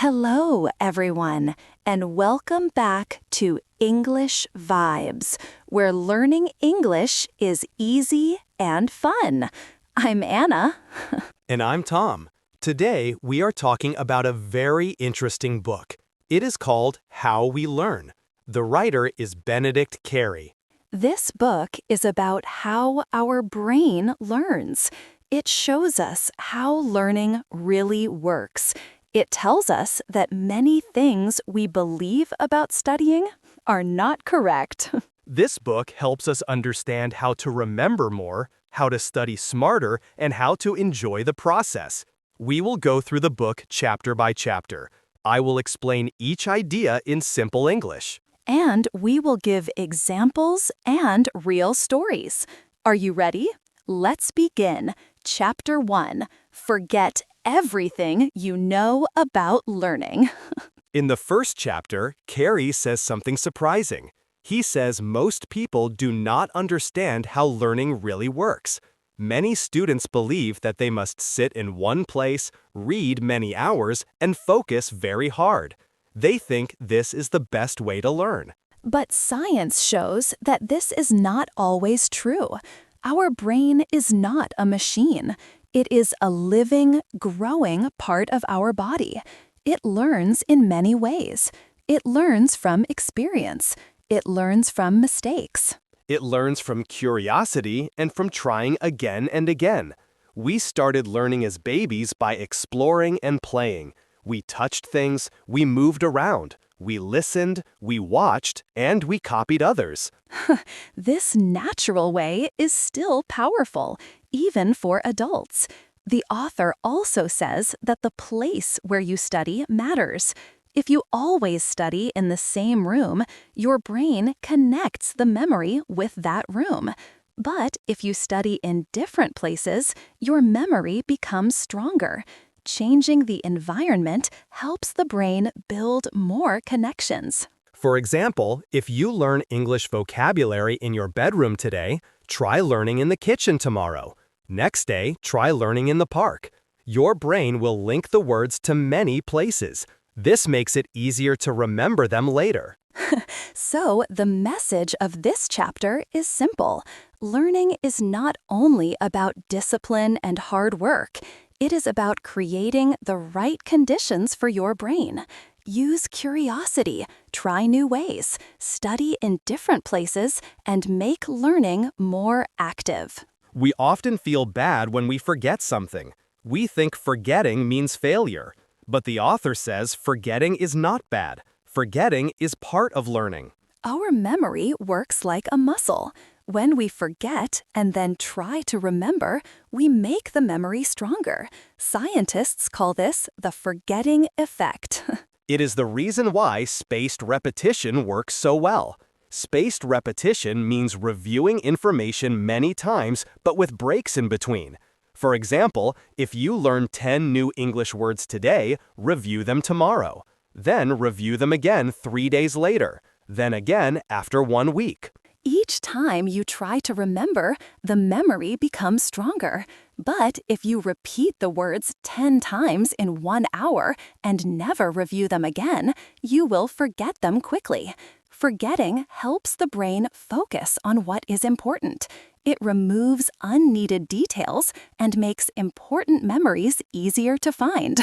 Hello, everyone, and welcome back to English Vibes, where learning English is easy and fun. I'm Anna. And I'm Tom. Today, we are talking about a very interesting book. It is called How We Learn. The writer is Benedict Carey. This book is about how our brain learns. It shows us how learning really works. It tells us that many things we believe about studying are not correct. This book helps us understand how to remember more, how to study smarter, and how to enjoy the process. We will go through the book chapter by chapter. I will explain each idea in simple English. And we will give examples and real stories. Are you ready? Let's begin. Chapter 1. Forget everything you know about learning. In the first chapter, Carey says something surprising. He says most people do not understand how learning really works. Many students believe that they must sit in one place, read many hours, and focus very hard. They think this is the best way to learn. But science shows that this is not always true. Our brain is not a machine. It is a living, growing part of our body. It learns in many ways. It learns from experience. It learns from mistakes. It learns from curiosity and from trying again and again. We started learning as babies by exploring and playing. We touched things, we moved around, we listened, we watched, and we copied others. This natural way is still powerful, even for adults. The author also says that the place where you study matters. If you always study in the same room, your brain connects the memory with that room. But if you study in different places, your memory becomes stronger. Changing the environment helps the brain build more connections. For example, if you learn English vocabulary in your bedroom today, try learning in the kitchen tomorrow. Next day, try learning in the park. Your brain will link the words to many places. This makes it easier to remember them later. So, the message of this chapter is simple. Learning is not only about discipline and hard work. It is about creating the right conditions for your brain. Use curiosity, try new ways, study in different places, and make learning more active. We often feel bad when we forget something. We think forgetting means failure. But the author says forgetting is not bad. Forgetting is part of learning. Our memory works like a muscle. When we forget and then try to remember, we make the memory stronger. Scientists call this the forgetting effect. It is the reason why spaced repetition works so well. Spaced repetition means reviewing information many times, but with breaks in between. For example, if you learn 10 new English words today, review them tomorrow. Then review them again 3 days later. Then again after 1 week. Each time you try to remember, the memory becomes stronger. But if you repeat the words 10 times in 1 hour and never review them again, you will forget them quickly. Forgetting helps the brain focus on what is important. It removes unneeded details and makes important memories easier to find.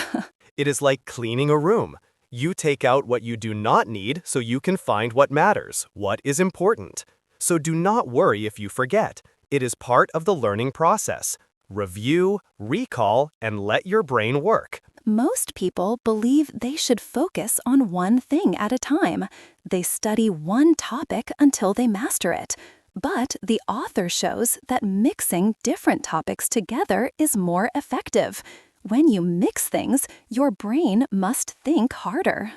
It is like cleaning a room. You take out what you do not need so you can find what matters, what is important. So do not worry if you forget. It is part of the learning process. Review, recall, and let your brain work. Most people believe they should focus on one thing at a time. They study one topic until they master it. But the author shows that mixing different topics together is more effective. When you mix things, your brain must think harder.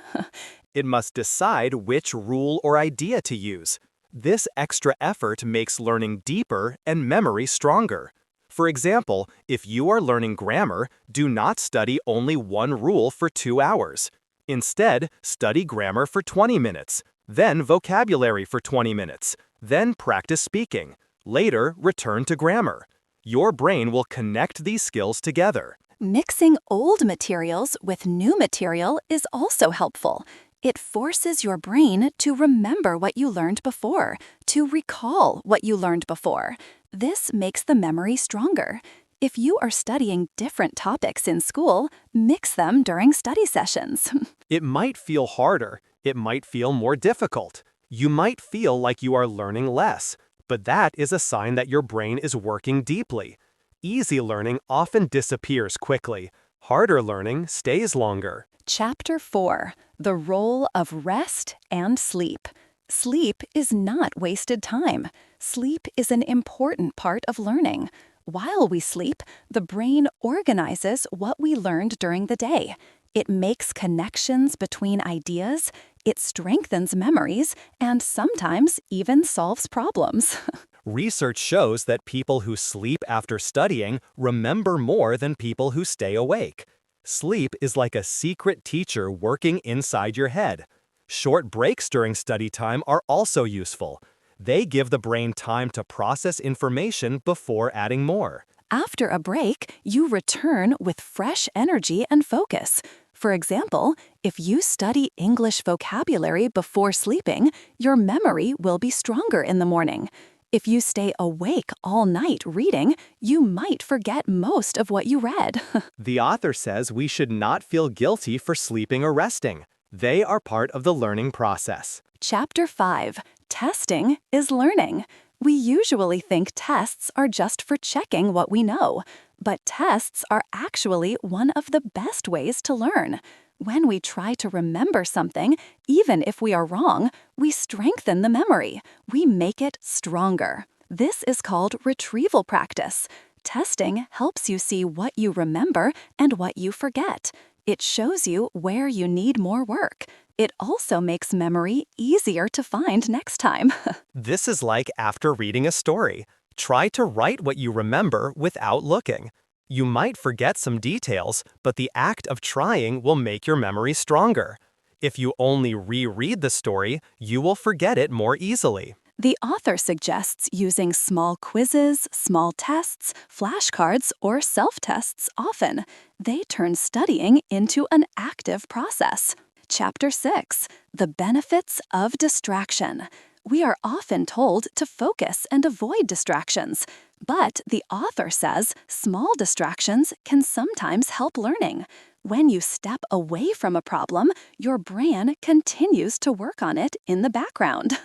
It must decide which rule or idea to use. This extra effort makes learning deeper and memory stronger. For example, if you are learning grammar, do not study only one rule for 2 hours. Instead, study grammar for 20 minutes, then vocabulary for 20 minutes, then practice speaking. Later, return to grammar. Your brain will connect these skills together. Mixing old materials with new material is also helpful. It forces your brain to remember what you learned before, to recall what you learned before. This makes the memory stronger. If you are studying different topics in school, mix them during study sessions. It might feel harder. It might feel more difficult. You might feel like you are learning less, but that is a sign that your brain is working deeply. Easy learning often disappears quickly. Harder learning stays longer. Chapter 4. The Role of Rest and Sleep. Sleep is not wasted time. Sleep is an important part of learning. While we sleep, the brain organizes what we learned during the day. It makes connections between ideas, it strengthens memories, and sometimes even solves problems. Research shows that people who sleep after studying remember more than people who stay awake. Sleep is like a secret teacher working inside your head. Short breaks during study time are also useful. They give the brain time to process information before adding more. After a break, you return with fresh energy and focus. For example, if you study English vocabulary before sleeping, your memory will be stronger in the morning. If you stay awake all night reading, you might forget most of what you read. The author says we should not feel guilty for sleeping or resting. They are part of the learning process. Chapter 5. Testing is learning. We usually think tests are just for checking what we know, but tests are actually one of the best ways to learn. When we try to remember something, even if we are wrong, we strengthen the memory. We make it stronger. This is called retrieval practice. Testing helps you see what you remember and what you forget. It shows you where you need more work. It also makes memory easier to find next time. This is like after reading a story. Try to write what you remember without looking. You might forget some details, but the act of trying will make your memory stronger. If you only reread the story, you will forget it more easily. The author suggests using small quizzes, small tests, flashcards, or self-tests often. They turn studying into an active process. Chapter 6. The Benefits of Distraction. We are often told to focus and avoid distractions, but the author says small distractions can sometimes help learning. When you step away from a problem, your brain continues to work on it in the background.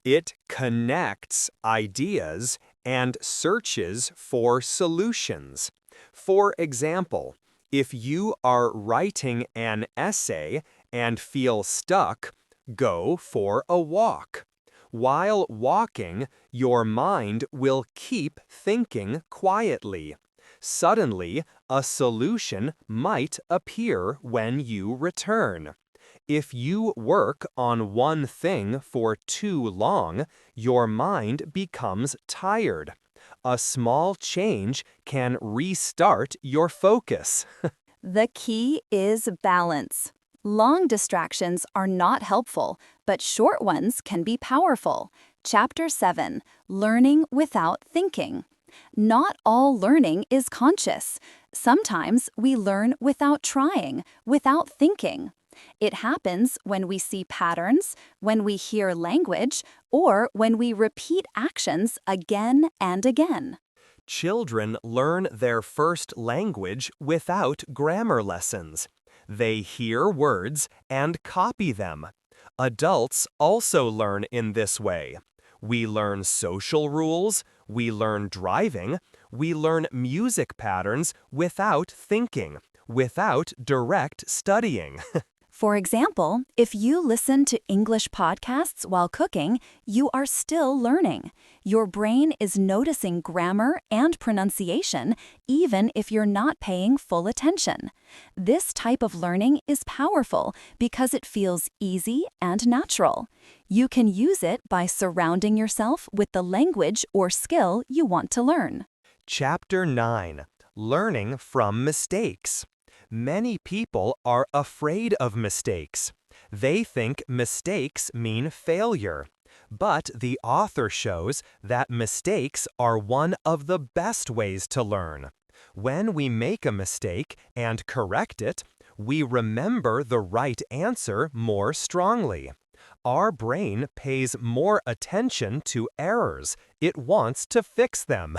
It connects ideas and searches for solutions. For example, if you are writing an essay and feel stuck, go for a walk. While walking, your mind will keep thinking quietly. Suddenly, a solution might appear when you return. If you work on one thing for too long, your mind becomes tired. A small change can restart your focus. The key is balance. Long distractions are not helpful, but short ones can be powerful. Chapter 7. Learning without thinking. Not all learning is conscious. Sometimes we learn without trying, without thinking. It happens when we see patterns, when we hear language, or when we repeat actions again and again. Children learn their first language without grammar lessons. They hear words and copy them. Adults also learn in this way. We learn social rules, we learn driving, we learn music patterns without thinking, without direct studying. For example, if you listen to English podcasts while cooking, you are still learning. Your brain is noticing grammar and pronunciation even if you're not paying full attention. This type of learning is powerful because it feels easy and natural. You can use it by surrounding yourself with the language or skill you want to learn. Chapter 9. Learning from mistakes. Many people are afraid of mistakes. They think mistakes mean failure. But the author shows that mistakes are one of the best ways to learn. When we make a mistake and correct it, we remember the right answer more strongly. Our brain pays more attention to errors. It wants to fix them.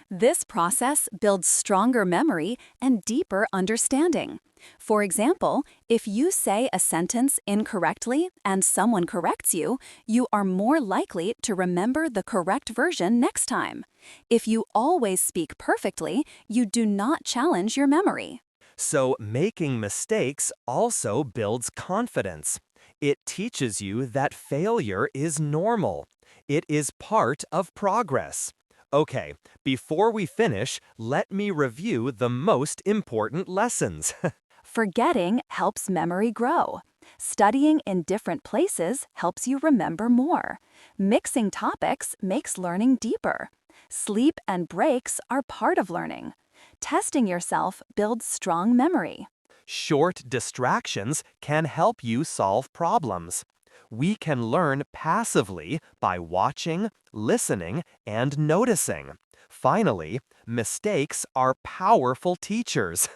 This process builds stronger memory and deeper understanding. For example, if you say a sentence incorrectly and someone corrects you, you are more likely to remember the correct version next time. If you always speak perfectly, you do not challenge your memory. So, making mistakes also builds confidence. It teaches you that failure is normal. It is part of progress. Okay, before we finish, let me review the most important lessons. Forgetting helps memory grow. Studying in different places helps you remember more. Mixing topics makes learning deeper. Sleep and breaks are part of learning. Testing yourself builds strong memory. Short distractions can help you solve problems. We can learn passively by watching, listening, and noticing. Finally, mistakes are powerful teachers.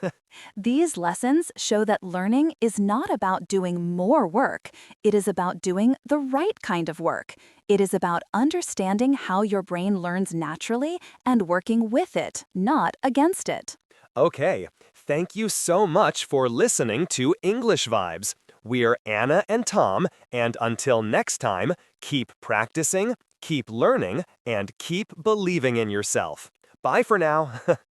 These lessons show that learning is not about doing more work. It is about doing the right kind of work. It is about understanding how your brain learns naturally and working with it, not against it. Okay, thank you so much for listening to English Vibes. We're Anna and Tom, and until next time, keep practicing, keep learning, and keep believing in yourself. Bye for now.